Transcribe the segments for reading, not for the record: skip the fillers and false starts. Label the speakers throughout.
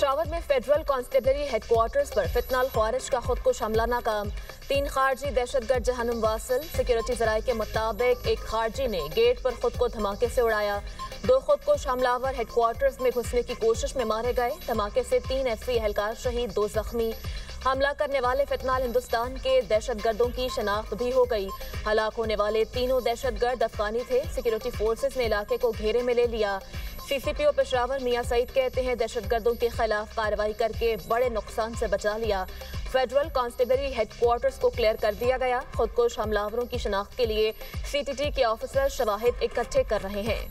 Speaker 1: पेशावर में federal constabulary headquarters पर फितनाल ख्वारिज का खुदकुश हमला नाकाम। 3 खारजी दहशतगर्द जहन्नुम वासिल। सिक्योरिटी जराये के मुताबिक एक खारजी ने गेट पर खुद को धमाके से उड़ाया। 2 खुदकुश हमलावर हेडक्वार्टर्स में घुसने की कोशिश में मारे गए। धमाके से 3 एसपी एहलकार शहीद, 2 जख्मी। हमला करने वाले फितनाल हिंदुस्तान के दहशतगर्दों की शनाख्त भी हो गई। हलाक होने वाले तीनों दहशतगर्द अफगानी थे। सिक्योरिटी फोर्सेस ने इलाके को घेरे में ले लिया। सीसीपीओ पेशावर मियां सईद कहते हैं, दहशतगर्दों के खिलाफ कार्रवाई करके बड़े नुकसान से बचा लिया। फेडरल कांस्टेबलरी हेडक्वार्टर्स को क्लियर कर दिया गया। खुदकुश हमलावरों की शनाख्त के लिए सीटीटी के ऑफिसर शवाहिद इकट्ठे कर रहे हैं।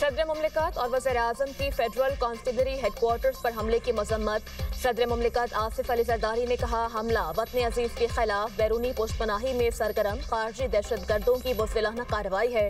Speaker 1: सदर मुमलिकत और वज़ीर आज़म की फेडरल कांस्टेबलरी हेडक्वार्टर्स पर हमले की मजम्मत। सदर मुमलिकत आसिफ अली जरदारी ने कहा, हमला वतन अजीज के खिलाफ बैरूनी पुष्पनाही में सरगर्म खारजी दहशतगर्दों की बुज़दिलाना कार्रवाई है।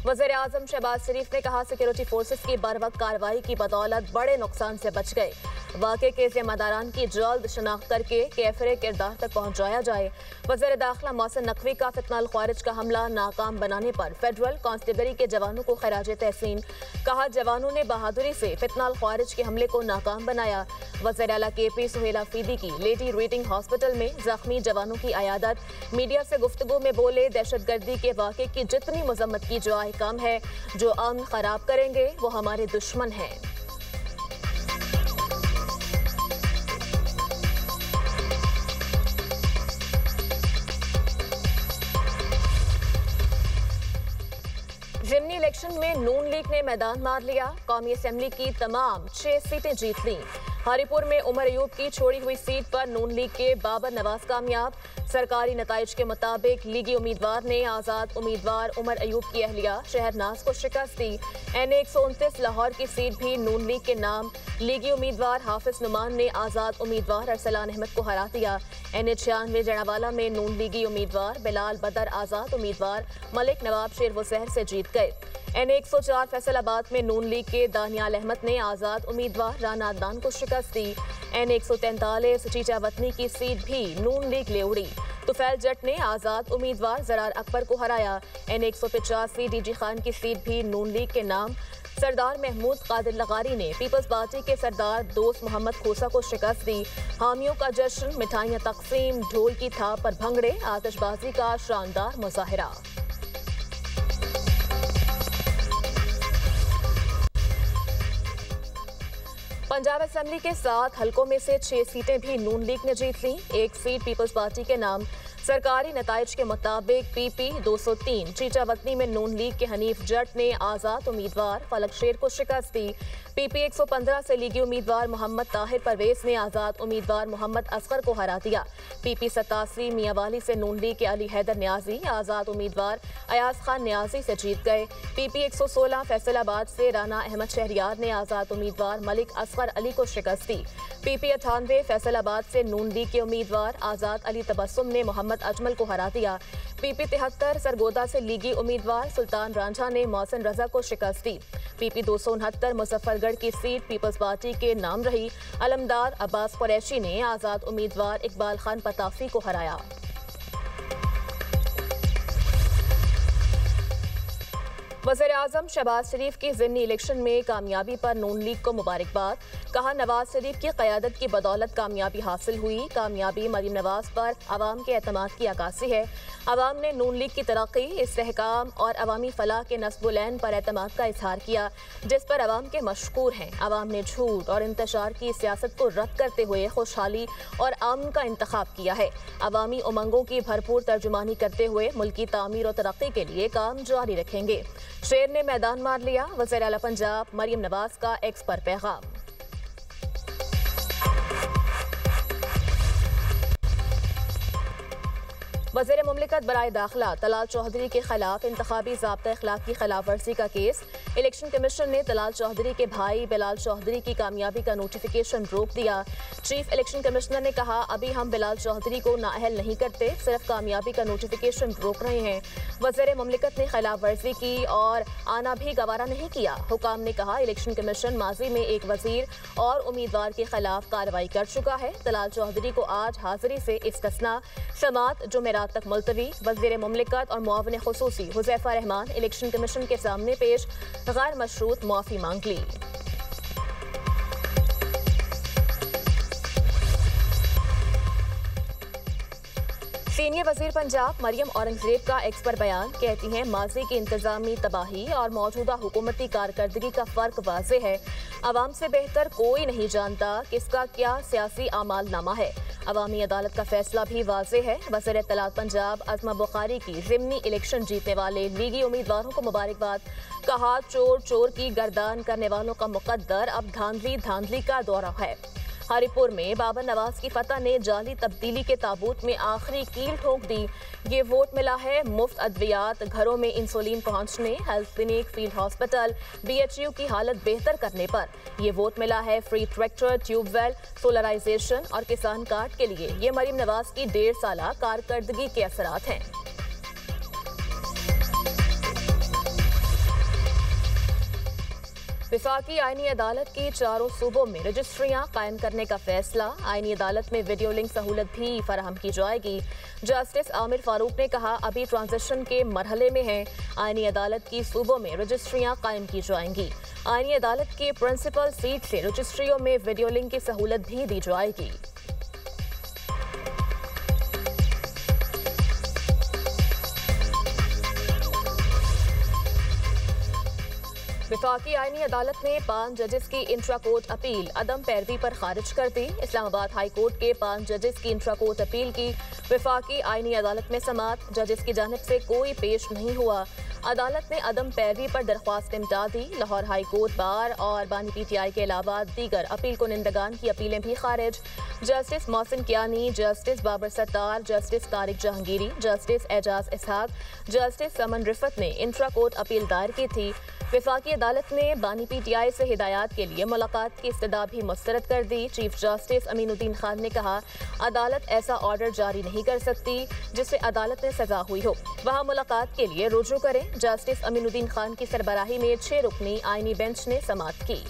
Speaker 1: वज़ीर आज़म शहबाज शरीफ ने कहा, सिक्योरिटी फोर्सेस की बरवक्त कार्रवाई की बदौलत बड़े नुकसान से बच गए। वाक़े के ज़िम्मेदारान की जल्द शनाख्त करके कैफरे किरदार तक पहुँचाया जाए। वज़ीर दाखिला मोहसिन नकवी का फितनाल ख्वारिज का हमला नाकाम बनाने पर फेडरल कांस्टेबलरी के जवानों को खिराज तहसीन। कहा, जवानों ने बहादुरी से फितनाल ख्वारिज के हमले को नाकाम बनाया। वज़ीर आला KP सुहेला फीदी की लेडी रीडिंग हॉस्पिटल में जख्मी जवानों की अयादत। मीडिया से गुफ्तगू में बोले, दहशतगर्दी के वाक़े की जितनी मजम्मत की जाए कम है। जो अमन खराब करेंगे वो हमारे दुश्मन हैं। जिमनी इलेक्शन में नून लीग ने मैदान मार लिया। कौमी असेंबली की तमाम 6 सीटें जीत लीं। हरीपुर में उमर अयूब की छोड़ी हुई सीट पर नून लीग के बाबर नवाज कामयाब। सरकारी नताइज के मुताबिक लीगी उम्मीदवार ने आज़ाद उम्मीदवार उमर अयूब की अहलिया शहरनाज को शिकस्त दी। NA 129 लाहौर की सीट भी नून लीग के नाम। लीगी उम्मीदवार हाफिज नुमान ने आज़ाद उम्मीदवार अरसलान अहमद को हरा दिया। NA 96 जनावाला में नून लीगी उम्मीदवार बिलाल बदर आज़ाद उम्मीदवार मलिक नवाब शेरवजहर से जीत गए। NA 104 फैसलाबाद में नून लीग के दानियाल अहमद ने आज़ाद उम्मीदवार राना अदनान को शिकस्त दी। NA 143 चीचा वतनी की सीट भी नून लीग ले उड़ी। तुफैल जट ने आज़ाद उम्मीदवार जरार अकबर को हराया। NA 185 DG खान की सीट भी नून लीग के नाम। सरदार महमूद कादिर लगारी ने पीपल्स पार्टी के सरदार दोस्त मोहम्मद खोसा को शिकस्त दी। हामियों का जश्न, मिठाइयाँ तकसीम, ढोल की थाप पर भंगड़े, आतिशबाजी का शानदार मुजाहिरा। पंजाब असेंबली के 7 हलकों में से 6 सीटें भी नून लीग ने जीत ली। 1 सीट पीपल्स पार्टी के नाम। सरकारी नताइज के मुताबिक PP 203 चीचा वतनी में नून लीग के हनीफ जट ने आज़ाद उम्मीदवार फलक शेर को शिकस्त दी। PP 115 से लीगी उम्मीदवार मोहम्मद ताहिर परवेज ने आज़ाद उम्मीदवार मोहम्मद असगर को हरा दिया। PP 87 मियांवाली से नून लीग के अली हैदर न्याजी आज़ाद उम्मीदवार अयाज खान न्याजी से जीत गए। PP 116 फैसलाबाद से राना अहमद शहरियार ने आज़ाद उम्मीदवार मलिक असगर अली को शिकस्त दी। PP 98 फैसलाबाद से नून लीग के उम्मीदवार आज़ाद अली तबस्सुम ने मोहम्मद अजमल को हरा दिया। PP 73 सरगोदा से लीगी उम्मीदवार सुल्तान रांझा ने मोहसिन रजा को शिकस्त दी। PP 269 मुजफ्फरगढ़ की सीट पीपल्स पार्टी के नाम रही। अलमदार अब्बास कुरैशी ने आज़ाद उम्मीदवार इकबाल खान पताफी को हराया। वज़ीर आज़म शहबाज शरीफ की ज़िमनी इलेक्शन में कामयाबी पर नून लीग को मुबारकबाद। कहा, नवाज शरीफ की क़यादत की बदौलत कामयाबी हासिल हुई। कामयाबी मरीम नवाज पर अवाम के एतमाद की अक्कासी है। अवाम ने नून लीग की तरक्की, इस्तेहकाम और अवामी फलाह के नस्ब-उल-ऐन पर एतमाद का इजहार किया, जिस पर अवाम के मशकूर हैं। अवाम ने झूठ और इंतशार की सियासत को रद्द करते हुए खुशहाली और अमन का इंतखाब किया है। अवामी उमंगों की भरपूर तर्जुमानी करते हुए मुल्की तामीर और तरक्की के लिए काम जारी रखेंगे। शेर ने मैदान मार लिया। वज़ीर आला पंजाब मरीम नवाज का एक्स पर पैगाम। वज़ीर मुमलिकत बराए दाखिला तलाल चौधरी के खिलाफ इंतखाबी ज़ाब्ता अखलाक की खिलाफ वर्जी का केस। इलेक्शन कमीशन ने तलाल चौधरी के भाई बिलाल चौधरी की कामयाबी का नोटिफिकेशन रोक दिया। चीफ इलेक्शन कमिश्नर ने कहा, अभी हम बिलाल चौधरी को नाअहल नहीं करते, सिर्फ कामयाबी का नोटिफिकेशन रोक रहे हैं। वज़ीर मुमलिकत ने खिलाफ वर्जी की और आना भी गवारा नहीं किया। हुकाम ने कहा, इलेक्शन कमीशन माजी में एक वजीर और उम्मीदवार के खिलाफ कार्रवाई कर चुका है। तलाल चौधरी को आज हाजिरी से इस्तिस्ना, समात जुमेरात तक मुलतवी। वज़ीर मुमलिकत और मुआविन खुसूसी हुज़ैफा रहमान इलेक्शन कमीशन के सामने पेश गैर मशरूत माफी मांग ली। सीनियर वजीर पंजाब मरियम औरंगजेब का एक्स पर बयान। कहती हैं, माजी की इंतजामी तबाही और मौजूदा हुकूमती कारकर्दगी का फर्क वाज़े है। अवाम से बेहतर कोई नहीं जानता किसका क्या सियासी आमालनामा है। अवामी अदालत का फैसला भी वाज़े है। वज़ीर इत्तलात पंजाब अज़मा बुखारी की ज़िमनी इलेक्शन जीतने वाले लीगी उम्मीदवारों को मुबारकबाद। कहा, चोर चोर की गर्दान करने वालों का मुकद्दर अब धांधली धांधली का दौरा है। हरिपुर में बाबर नवाज की फतह ने जाली तब्दीली के ताबूत में आखिरी कील ठोक दी। ये वोट मिला है मुफ्त अद्वियात, घरों में इंसुलिन पहुंचने, health clinic, field hospital, BHU की हालत बेहतर करने पर। ये वोट मिला है फ्री ट्रैक्टर, ट्यूबवेल, सोलराइजेशन और किसान कार्ड के लिए। ये मरीम नवाज की 1.5 साला कारकर्दगी के असरात हैं। विफाकी आईनी अदालत की चारों सूबों में रजिस्ट्रियां कायम करने का फैसला। आईनी अदालत में वीडियो लिंक सहूलत भी फराहम की जाएगी। जस्टिस आमिर फारूक ने कहा, अभी ट्रांजिशन के मरहले में है। आईनी अदालत की सूबों में रजिस्ट्रियां कायम की जाएंगी। आईनी अदालत के प्रिंसिपल सीट से रजिस्ट्रियों में वीडियो लिंक की सहूलत भी दी जाएगी। विफाकी आईनी अदालत ने 5 जजेस की इंट्रा कोर्ट अपील अदम पैरवी पर खारिज कर दी। इस्लामाबाद हाई कोर्ट के 5 जजेस की इंट्रा कोर्ट अपील की विफाकी आईनी अदालत में समात। जजेस की जानिब से कोई पेश नहीं हुआ। अदालत ने अदम पैरवी पर दरख्वास्त निपटा दी। लाहौर हाई कोर्ट बार और बानी PTI के अलावा दीगर अपील कुनिंदगान की अपीलें भी खारिज। Justice Mohsin Kiyani, justice Babar Sattar, justice Tariq Jahangiri, justice Ejaz Ishaq, justice Saman Rifat ने इंट्रा कोर्ट अपील दायर की थी। विफाकी अदालत ने बानी PTI से हिदायत के लिए मुलाकात की इस्तदा भी मुस्तरद कर दी। चीफ जस्टिस अमीनुद्दीन खान ने कहा, अदालत ऐसा ऑर्डर जारी नहीं कर सकती जिससे अदालत में सजा हुई हो। वहाँ मुलाकात के लिए रुजू करें। जस्टिस अमीनुद्दीन खान की सरबराही में 6 रुकनी आईनी बेंच ने समात की।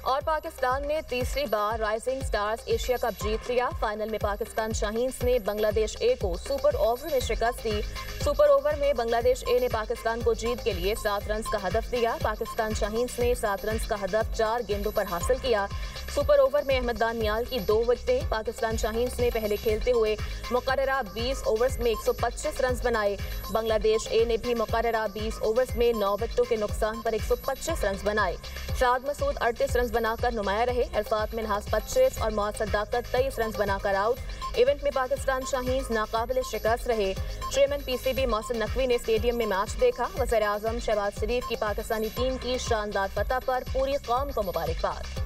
Speaker 1: और पाकिस्तान ने तीसरी बार राइजिंग स्टार्स एशिया कप जीत लिया। फाइनल में पाकिस्तान शाहीन्स ने बांग्लादेश ए को सुपर ओवर में शिकस्त दी। सुपर ओवर में बांग्लादेश ए ने पाकिस्तान को जीत के लिए 7 रन का हदफ दिया। पाकिस्तान शाहीन्स ने 7 रन का हदफ 4 गेंदों पर हासिल किया। सुपर ओवर में अहमद दान नियाल की 2 विकेटें। पाकिस्तान शाहीन्स ने पहले खेलते हुए मुकर्ररा 20 ओवर्स में 125 रन बनाए। बांग्लादेश ए ने भी मुकर्ररा 20 ओवर्स में 9 विकेटों के नुकसान पर 125 रन बनाए। शाद मसूद 38 रन बनाकर नुमाया रहे। अल्फात मिनहास 25 और मोहम्मद सद्दाकत 23 रन बनाकर आउट। इवेंट में पाकिस्तान शाहीन्स नाकाबिल शिकस्त रहे। चेयरमैन PCB मोहसिन नकवी ने स्टेडियम में मैच देखा। वज़ीर आज़म शहबाज शरीफ की पाकिस्तानी टीम की शानदार फतह पर पूरी कौम को मुबारकबाद।